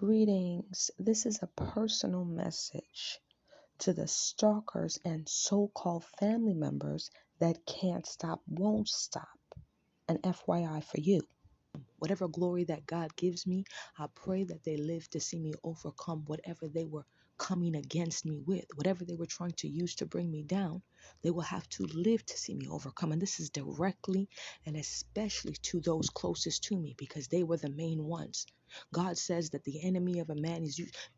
Greetings. This is a personal message to the stalkers and so-called family members that can't stop, won't stop. An FYI for you. Whatever glory that God gives me, I pray that they live to see me overcome whatever they were coming against me with, whatever they were trying to use to bring me down. They will have to live to see me overcome. And this is directly and especially to those closest to me, because they were the main ones. God says that the enemy of a man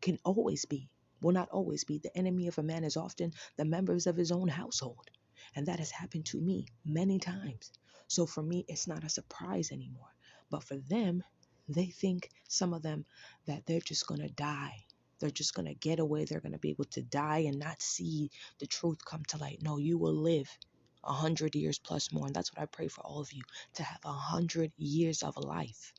can always be, will not always be, the enemy of a man is often the members of his own household. And that has happened to me many times. So for me, it's not a surprise anymore. But for them, they think, some of them, that they're just going to die. They're just going to get away. They're going to be able to die and not see the truth come to light. No, you will live 100 years plus more. And that's what I pray for all of you, to have 100 years of life.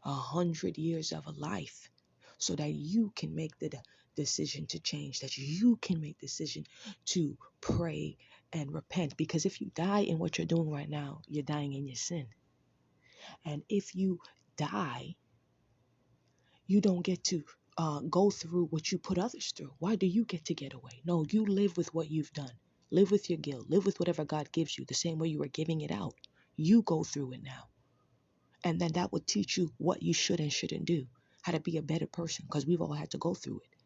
100 years of life, so that you can make the decision to change, that you can make the decision to pray and repent. Because if you die in what you're doing right now, you're dying in your sin. And if you die, you don't get to go through what you put others through. Why do you get to get away? No, you live with what you've done. Live with your guilt. Live with whatever God gives you, the same way you were giving it out. You go through it now. And then that would teach you what you should and shouldn't do, how to be a better person, because we've all had to go through it.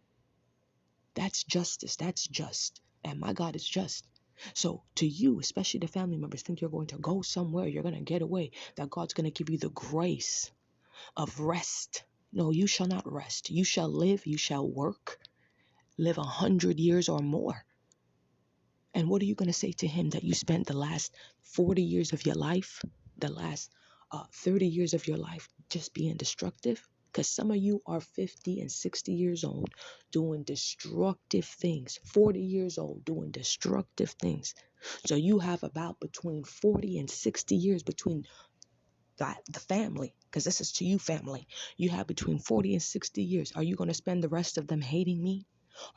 That's justice. That's just. And my God is just. So to you, especially the family members, think you're going to go somewhere, you're going to get away, that God's going to give you the grace of rest. No, you shall not rest. You shall live, you shall work, live 100 years or more. And what are you going to say to him that you spent the last 40 years of your life, the last 30 years of your life just being destructive? Because some of you are 50 and 60 years old doing destructive things, 40 years old doing destructive things. So you have about between 40 and 60 years between the family, because this is to you, family. You have between 40 and 60 years. Are you going to spend the rest of them hating me?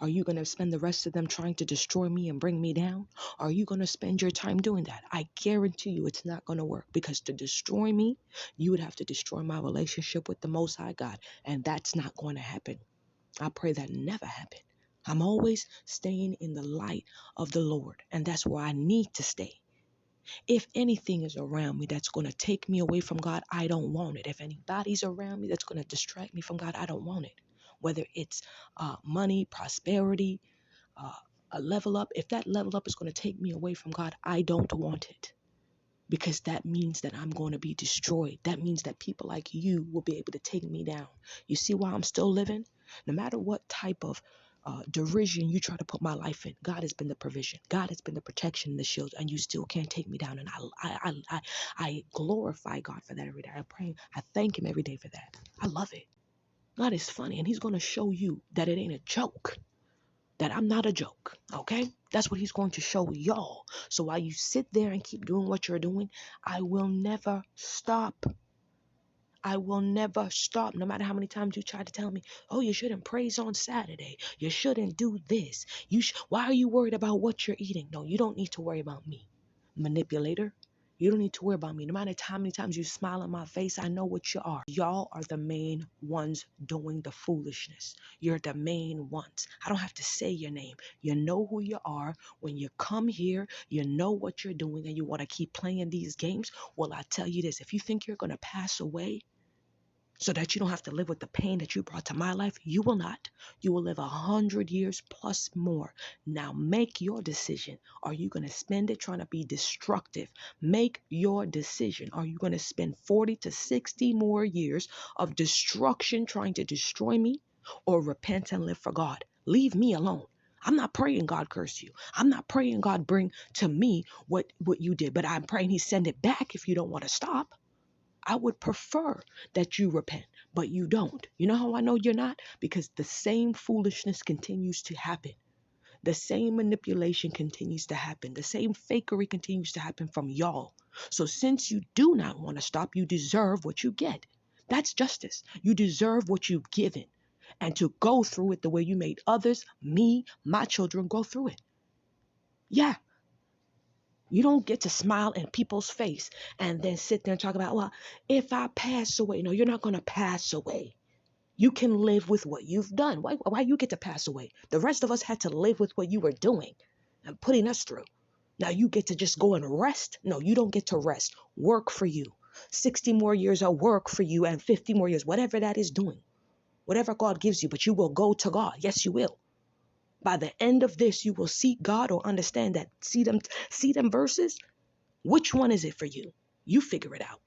Are you going to spend the rest of them trying to destroy me and bring me down? Are you going to spend your time doing that? I guarantee you it's not going to work, because to destroy me, you would have to destroy my relationship with the Most High God. And that's not going to happen. I pray that never happen. I'm always staying in the light of the Lord. And that's where I need to stay. If anything is around me that's going to take me away from God, I don't want it. If anybody's around me that's going to distract me from God, I don't want it. Whether it's money, prosperity, a level up. If that level up is going to take me away from God, I don't want it. Because that means that I'm going to be destroyed. That means that people like you will be able to take me down. You see why I'm still living? No matter what type of derision you try to put my life in, God has been the provision. God has been the protection, the shield, and you still can't take me down. And I glorify God for that every day. I pray, I thank him every day for that. I love it. God is funny, and he's going to show you that it ain't a joke, that I'm not a joke, okay? That's what he's going to show y'all. So while you sit there and keep doing what you're doing, I will never stop. I will never stop, no matter how many times you try to tell me, oh, you shouldn't praise on Saturday. You shouldn't do this. Why are you worried about what you're eating? No, you don't need to worry about me, manipulator. You don't need to worry about me. No matter how many times you smile in my face, I know what you are. Y'all are the main ones doing the foolishness. You're the main ones. I don't have to say your name. You know who you are. When you come here, you know what you're doing, and you want to keep playing these games. Well, I tell you this, if you think you're going to pass away so that you don't have to live with the pain that you brought to my life, you will not. You will live 100 years plus more. Now make your decision. Are you going to spend it trying to be destructive? Make your decision. Are you going to spend 40 to 60 more years of destruction trying to destroy me, or repent and live for God? Leave me alone. I'm not praying God curse you. I'm not praying God bring to me what you did, but I'm praying he send it back if you don't want to stop. I would prefer that you repent, but you don't. You know how I know you're not? Because the same foolishness continues to happen. The same manipulation continues to happen. The same fakery continues to happen from y'all. So since you do not want to stop, you deserve what you get. That's justice. You deserve what you've given. And to go through it the way you made others, me, my children, go through it. Yeah. You don't get to smile in people's face and then sit there and talk about, well, if I pass away. No, you're not going to pass away. You can live with what you've done. Why you get to pass away? The rest of us had to live with what you were doing and putting us through. Now you get to just go and rest? No, you don't get to rest. Work for you. 60 more years of work for you and 50 more years, whatever that is doing. Whatever God gives you, but you will go to God. Yes, you will. By the end of this, you will seek God or understand that. See them verses? Which one is it for you? You figure it out.